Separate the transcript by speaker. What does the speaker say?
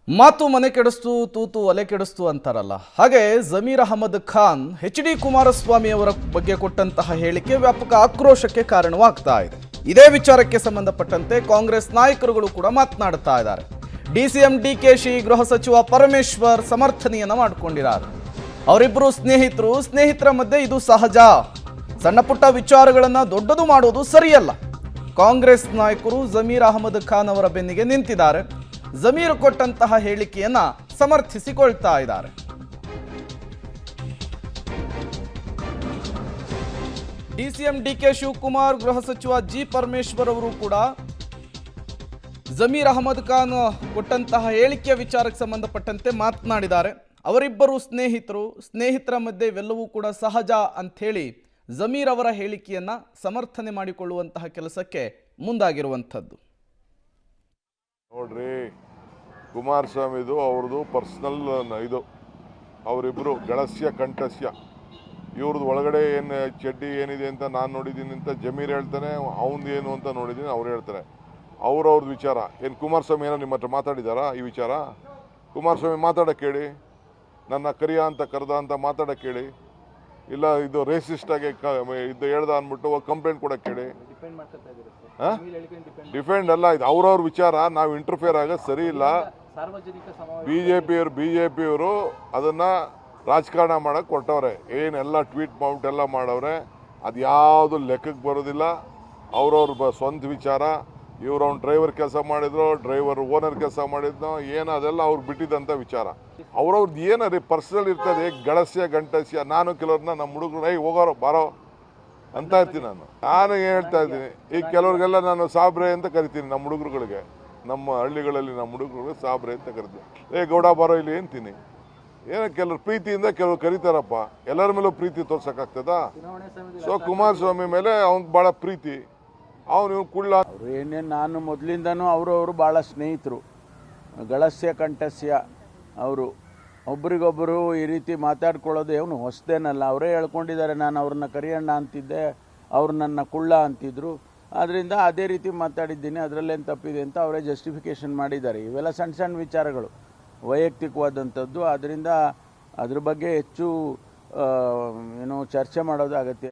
Speaker 1: ಮಾತು ಮನೆ ಕೆಡಿಸ್ತು ತೂತು ಒಲೆ ಕೆಡಿಸ್ತು ಅಂತಾರಲ್ಲ, ಹಾಗೆ ಜಮೀರ್ ಅಹಮದ್ ಖಾನ್ ಎಚ್.ಡಿ. ಕುಮಾರಸ್ವಾಮಿ ಅವರ ಬಗ್ಗೆ ಕೊಟ್ಟಂತಹ ಹೇಳಿಕೆ ವ್ಯಾಪಕ ಆಕ್ರೋಶಕ್ಕೆ ಕಾರಣವಾಗ್ತಾ ಇದೆ. ಇದೇ ವಿಚಾರಕ್ಕೆ ಸಂಬಂಧಪಟ್ಟಂತೆ ಕಾಂಗ್ರೆಸ್ ನಾಯಕರುಗಳು ಕೂಡ ಮಾತನಾಡ್ತಾ ಇದ್ದಾರೆ. ಡಿಸಿಎಂ ಡಿಕೆಶಿ, ಗೃಹ ಸಚಿವ ಪರಮೇಶ್ವರ್ ಸಮರ್ಥನೆಯನ್ನ ಮಾಡಿಕೊಂಡಿದ್ದಾರೆ. ಅವರಿಬ್ಬರು ಸ್ನೇಹಿತರ ಮಧ್ಯೆ ಇದು ಸಹಜ. ಸಣ್ಣ ಪುಟ್ಟ ವಿಚಾರಗಳನ್ನ ದೊಡ್ಡದು ಮಾಡೋದು ಸರಿಯಲ್ಲ. ಕಾಂಗ್ರೆಸ್ ನಾಯಕರು ಜಮೀರ್ ಅಹಮದ್ ಖಾನ್ ಅವರ ಬೆನ್ನಿಗೆ ನಿಂತಿದ್ದಾರೆ. ಜಮೀರ್ ಕೊಟ್ಟಂತಹ ಹೇಳಿಕೆಯನ್ನ ಸಮರ್ಥಿಸಿಕೊಳ್ತಾ ಇದ್ದಾರೆ. ಡಿಸಿಎಂ ಡಿಕೆ ಶಿವಕುಮಾರ್, ಗೃಹ ಸಚಿವ ಜಿ ಪರಮೇಶ್ವರ್ ಅವರು ಕೂಡ ಜಮೀರ್ ಅಹಮದ್ ಖಾನ್ ಕೊಟ್ಟಂತಹ ಹೇಳಿಕೆಯ ವಿಚಾರಕ್ಕೆ ಸಂಬಂಧಪಟ್ಟಂತೆ ಮಾತನಾಡಿದ್ದಾರೆ. ಅವರಿಬ್ಬರು ಸ್ನೇಹಿತರ ಮಧ್ಯೆ ಇವೆಲ್ಲವೂ ಕೂಡ ಸಹಜ ಅಂಥೇಳಿ ಜಮೀರ್ ಅವರ ಹೇಳಿಕೆಯನ್ನ ಸಮರ್ಥನೆ ಮಾಡಿಕೊಳ್ಳುವಂತಹ ಕೆಲಸಕ್ಕೆ ಮುಂದಾಗಿರುವಂಥದ್ದು.
Speaker 2: ನೋಡ್ರಿ, ಕುಮಾರಸ್ವಾಮಿದು ಅವ್ರದ್ದು ಪರ್ಸನಲ್ ಇದು, ಅವರಿಬ್ಬರು ಗಳಸ್ಯ ಕಂಠಸ್ಯ. ಇವ್ರದ್ದು ಒಳಗಡೆ ಏನು ಚಡ್ಡಿ ಏನಿದೆ ಅಂತ ನಾನು ನೋಡಿದ್ದೀನಿ ಅಂತ ಜಮೀರ್ ಹೇಳ್ತಾನೆ, ಅವನದು ಏನು ಅಂತ ನೋಡಿದ್ದೀನಿ ಅವ್ರು ಹೇಳ್ತಾರೆ. ಅವ್ರವ್ರದ್ದು ವಿಚಾರ ಏನು. ಕುಮಾರಸ್ವಾಮಿ ಏನೋ ನಿಮ್ಮ ಹತ್ರ ಮಾತಾಡಿದಾರಾ ಈ ವಿಚಾರ? ಕುಮಾರಸ್ವಾಮಿ ಮಾತಾಡೋಕ್ಕೆ ಹೇಳಿ, ನನ್ನ ಕರಿಯ ಅಂತ ಕರೆದ ಅಂತ ಮಾತಾಡೋಕ್ಕೆ ಹೇಳಿ, ಇಲ್ಲ ಇದು ರೇಸಿಸ್ಟ್ ಆಗಿ ಇದು ಹೇಳ್ದ ಅಂದ್ಬಿಟ್ಟು ಕಂಪ್ಲೇಂಟ್ ಕೊಡೋಕ್ಕೆ ಹೇಳಿ. ಡಿಫೆಂಡ್ ಅಲ್ಲ, ಇದು ಅವ್ರವ್ರ ವಿಚಾರ. ನಾವು ಇಂಟರ್ಫಿಯರ್ ಆಗೋದು ಸರಿ ಇಲ್ಲ. ಬಿಜೆಪಿಯವರು ಅದನ್ನ ರಾಜಕಾರಣ ಮಾಡಕ್ಕೆ ಕೊಟ್ಟವ್ರೆ. ಏನೆಲ್ಲ ಟ್ವೀಟ್ ಮಾಡ್ಬಿಟ್ಟು ಎಲ್ಲ ಮಾಡವ್ರೆ, ಅದು ಯಾವುದು ಲೆಕ್ಕಕ್ಕೆ ಬರೋದಿಲ್ಲ. ಅವ್ರವ್ರ ಸ್ವಂತ ವಿಚಾರ. ಇವ್ರು ಅವ್ನು ಡ್ರೈವರ್ ಕೆಲಸ ಮಾಡಿದ್ರು, ಡ್ರೈವರ್ ಓನರ್ ಕೆಲಸ ಮಾಡಿದ್ನೋ ಏನು, ಅದೆಲ್ಲ ಅವ್ರು ಬಿಟ್ಟಿದ್ದಂಥ ವಿಚಾರ. ಅವ್ರವ್ರದ್ದು ಏನಾರಿ ಪರ್ಸನಲ್ ಇರ್ತದೆ. ಗಳಸ್ಯ ಗಂಟಸ್ಯ. ನಾನು ಕೆಲವ್ರನ್ನ ನಮ್ಮ ಹುಡುಗರು ಹೋಗೋರು ಬಾರೋ ಅಂತ ಇರ್ತೀನಿ. ನಾನು ಹೇಳ್ತಾ ಇದ್ದೀನಿ, ಈಗ ಕೆಲವ್ರಿಗೆಲ್ಲ ನಾನು ಸಾಬ್ರೆ ಅಂತ ಕರಿತೀನಿ. ನಮ್ಮ ಹುಡುಗರುಗಳಿಗೆ, ನಮ್ಮ ಹಳ್ಳಿಗಳಲ್ಲಿ ನಮ್ಮ ಹುಡುಗರುಗಳಿಗೆ ಸಾಬ್ರೆ ಅಂತ ಕರಿತೀನಿ. ಗೌಡ ಬಾರೋ ಇಲ್ಲಿ ಅಂತೀನಿ. ಏನೋ ಕೆಲವ್ರು ಪ್ರೀತಿಯಿಂದ ಕೆಲವ್ರು ಕರೀತಾರಪ್ಪ. ಎಲ್ಲರ ಮೇಲೂ ಪ್ರೀತಿ ತೋರ್ಸಕ್ಕಾಗ್ತದಾ? ಸೊ ಕುಮಾರಸ್ವಾಮಿ ಮೇಲೆ ಅವ್ನಿಗೆ ಭಾಳ ಪ್ರೀತಿ. ಅವನು ಕುಳ್ಳ.
Speaker 3: ಅವರು ಏನೇನು, ನಾನು ಮೊದಲಿಂದನೂ ಅವರು ಭಾಳ ಸ್ನೇಹಿತರು. ಗಳಸ್ಯ ಕಂಠಸ್ಯ. ಅವರು ಒಬ್ರಿಗೊಬ್ಬರು ಈ ರೀತಿ ಮಾತಾಡ್ಕೊಳ್ಳೋದು ಏನು ಹೊಸದೇನಲ್ಲ. ಅವರೇ ಹೇಳ್ಕೊಂಡಿದ್ದಾರೆ. ನಾನು ಅವ್ರನ್ನ ಕರಿಯಣ್ಣ ಅಂತಿದ್ದೆ, ಅವ್ರು ನನ್ನ ಕುಳ್ಳ ಅಂತಿದ್ರು. ಆದ್ದರಿಂದ ಅದೇ ರೀತಿ ಮಾತಾಡಿದ್ದೀನಿ, ಅದರಲ್ಲೇನು ತಪ್ಪಿದೆ ಅಂತ ಅವರೇ ಜಸ್ಟಿಫಿಕೇಷನ್ ಮಾಡಿದ್ದಾರೆ. ಇವೆಲ್ಲ ಸಣ್ಣ ಸಣ್ಣ ವಿಚಾರಗಳು, ವೈಯಕ್ತಿಕವಾದಂಥದ್ದು. ಆದ್ದರಿಂದ ಅದ್ರ ಬಗ್ಗೆ ಹೆಚ್ಚು ಚರ್ಚೆ ಮಾಡೋದು ಅಗತ್ಯ.